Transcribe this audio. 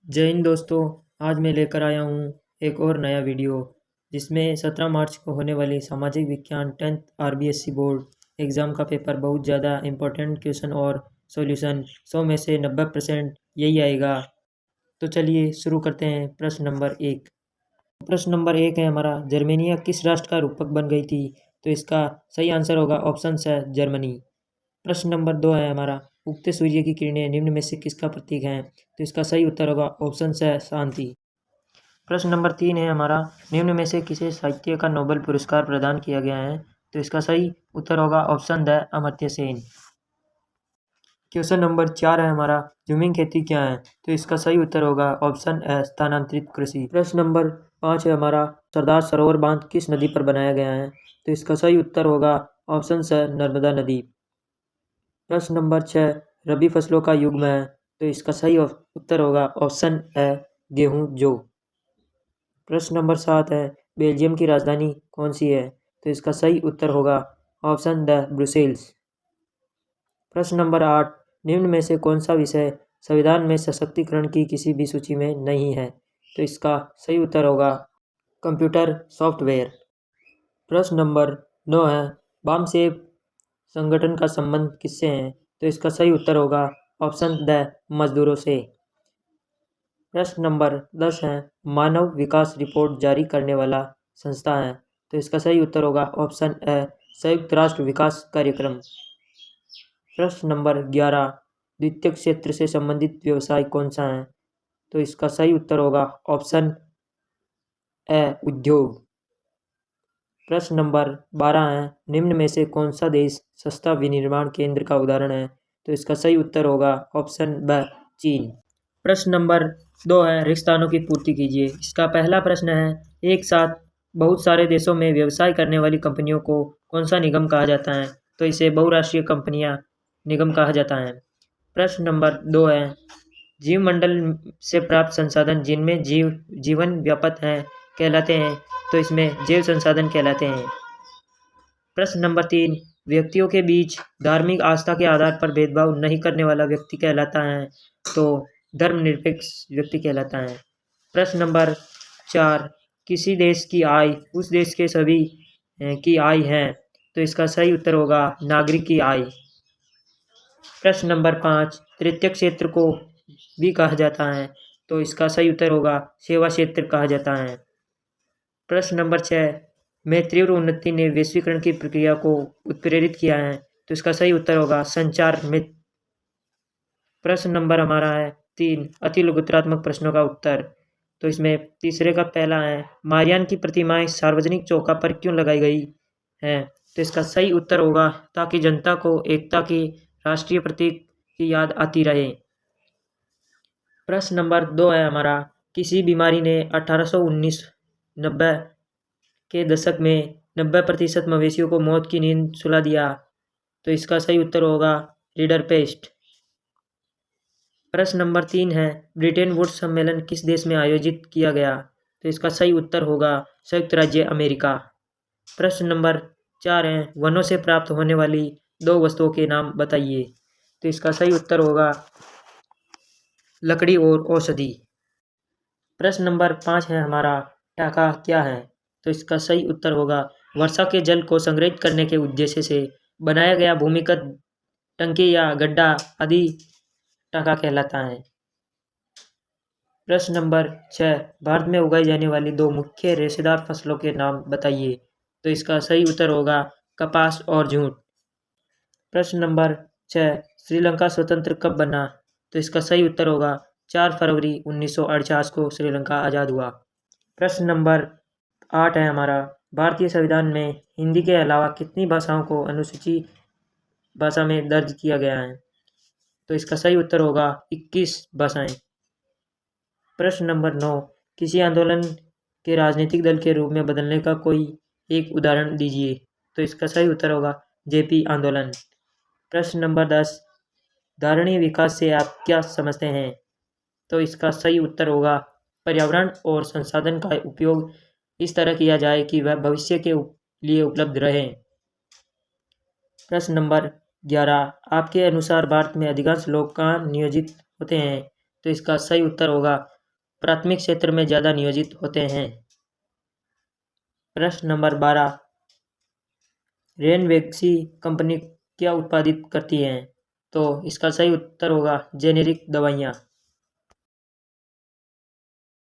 जय हिंद दोस्तों। आज मैं लेकर आया हूँ एक और नया वीडियो जिसमें 17 मार्च को होने वाली सामाजिक विज्ञान 10th आरबीएससी बोर्ड एग्ज़ाम का पेपर बहुत ज़्यादा इम्पोर्टेंट क्वेश्चन और सॉल्यूशन 100 में से 90% यही आएगा। तो चलिए शुरू करते हैं। प्रश्न नंबर एक है हमारा, जर्मेनिया किस राष्ट्र का रूपक बन गई थी? तो इसका सही आंसर होगा ऑप्शन है जर्मनी। प्रश्न नंबर 2 है हमारा, उगते सूर्य की किरणें निम्न में से किसका प्रतीक हैं? तो इसका सही उत्तर होगा ऑप्शन है शांति। प्रश्न नंबर 3 है हमारा, निम्न में से किसे साहित्य का नोबेल पुरस्कार प्रदान किया गया है? तो इसका सही उत्तर होगा option the Amartya Sen. Question number 4 है हमारा, जमीन खेती क्या है? तो इसका सही उत्तर होगा ऑप्शन है स्थानांतरित कृषि। प्रश्न नंबर 5 है हमारा, सरदार सरोवर बांध किस नदी पर बनाया गया है? तो इसका सही उत्तर होगा ऑप्शन है नर्मदा नदी। प्रश्न नंबर 6, रबी फसलों का युग्म है? तो इसका सही उत्तर होगा ऑप्शन है गेहूं जौ। प्रश्न नंबर 7 है, बेल्जियम की राजधानी कौन सी है? तो इसका सही उत्तर होगा ऑप्शन द ब्रुसेल्स। प्रश्न नंबर 8, निम्न में से कौन सा विषय संविधान में सशक्तिकरण की किसी भी सूची में नहीं है? तो इसका सही उत्तर होगा कंप्यूटर सॉफ्टवेयर। प्रश्न नंबर 9 है, वामसेव संगठन का संबंध किससे है? तो इसका सही उत्तर होगा ऑप्शन द मजदूरों से। प्रश्न नंबर 10 है, मानव विकास रिपोर्ट जारी करने वाला संस्था है? तो इसका सही उत्तर होगा ऑप्शन ए संयुक्त राष्ट्र विकास कार्यक्रम। प्रश्न नंबर 11, द्वितीय क्षेत्र से संबंधित व्यवसाय कौन सा है? तो इसका सही उत्तर होगा ऑप्शन ए उद्योग। प्रश्न नंबर 12 है, निम्न में से कौन सा देश सस्ता विनिर्माण केंद्र का उदाहरण है? तो इसका सही उत्तर होगा ऑप्शन ब चीन। प्रश्न नंबर 2 है, रिक्त स्थानों की पूर्ति कीजिए। इसका पहला प्रश्न है, एक साथ बहुत सारे देशों में व्यवसाय करने वाली कंपनियों को कौन सा निगम कहा जाता है? तो इसे बहुराष्ट्रीय कंपनियां निगम कहा जाता है। प्रश्न नंबर 2 है, जीवमंडल से प्राप्त संसाधन जिनमें जीवन व्याप्त हैं कहलाते हैं? तो इसमें जैव संसाधन कहलाते हैं। प्रश्न नंबर 3, व्यक्तियों के बीच धार्मिक आस्था के आधार पर भेदभाव नहीं करने वाला व्यक्ति कहलाता है? तो धर्मनिरपेक्ष व्यक्ति कहलाता है। प्रश्न नंबर 4, किसी देश की आय उस देश के सभी की आय है? तो इसका सही उत्तर होगा नागरिक की आय। प्रश्न नंबर 5, तृतीय क्षेत्र को भी कहा जाता है? तो इसका सही उत्तर होगा सेवा क्षेत्र कहा जाता है। प्रश्न नंबर 6, में तीव्र उन्नति ने वैश्वीकरण की प्रक्रिया को उत्प्रेरित किया है? तो इसका सही उत्तर होगा संचार में। प्रश्न नंबर हमारा है 3, अति लघुत्तरात्मक प्रश्नों का उत्तर। तो इसमें तीसरे का पहला है, मारियान की प्रतिमाएं सार्वजनिक चौका पर क्यों लगाई गई हैं? तो इसका सही उत्तर होगा ताकि जनता को एकता की राष्ट्रीय प्रतीक की याद आती रहे। प्रश्न नंबर 2 है हमारा, किसी बीमारी ने 1890 के दशक में 90% मवेशियों को मौत की नींद सुला दिया? तो इसका सही उत्तर होगा रीडरपेस्ट। प्रश्न नंबर 3 है, ब्रिटेन वुड्स सम्मेलन किस देश में आयोजित किया गया? तो इसका सही उत्तर होगा संयुक्त राज्य अमेरिका। प्रश्न नंबर 4 है, वनों से प्राप्त होने वाली 2 वस्तुओं के नाम बताइए? तो इसका सही उत्तर होगा लकड़ी और औषधि। प्रश्न नंबर 5 है हमारा, टाका क्या है? तो इसका सही उत्तर होगा वर्षा के जल को संग्रहित करने के उद्देश्य से बनाया गया भूमिगत टंकी या गड्ढा आदि टाका कहलाता है। प्रश्न नंबर 6, भारत में उगाई जाने वाली 2 मुख्य रेशेदार फसलों के नाम बताइए? तो इसका सही उत्तर होगा कपास और जूट। प्रश्न नंबर 6, श्रीलंका स्वतंत्र कब बना? तो इसका सही उत्तर होगा 4 फरवरी 1948 को श्रीलंका आज़ाद हुआ। प्रश्न नंबर 8 है हमारा, भारतीय संविधान में हिंदी के अलावा कितनी भाषाओं को अनुसूची भाषा में दर्ज किया गया है? तो इसका सही उत्तर होगा 21 भाषाएं। प्रश्न नंबर 9, किसी आंदोलन के राजनीतिक दल के रूप में बदलने का कोई एक उदाहरण दीजिए? तो इसका सही उत्तर होगा जेपी आंदोलन। प्रश्न नंबर 10, धारणीय विकास से आप क्या समझते हैं? तो इसका सही उत्तर होगा पर्यावरण और संसाधन का उपयोग इस तरह किया जाए कि वह भविष्य के लिए उपलब्ध रहे। प्रश्न नंबर 11, आपके अनुसार भारत में अधिकांश लोग कहाँ नियोजित होते हैं? तो इसका सही उत्तर होगा प्राथमिक क्षेत्र में ज़्यादा नियोजित होते हैं? प्रश्न नंबर 12, रेनवेक्सी कंपनी क्या उत्पादित करती है? तो इसका सही उत्तर होगा जेनेरिक दवाइयाँ।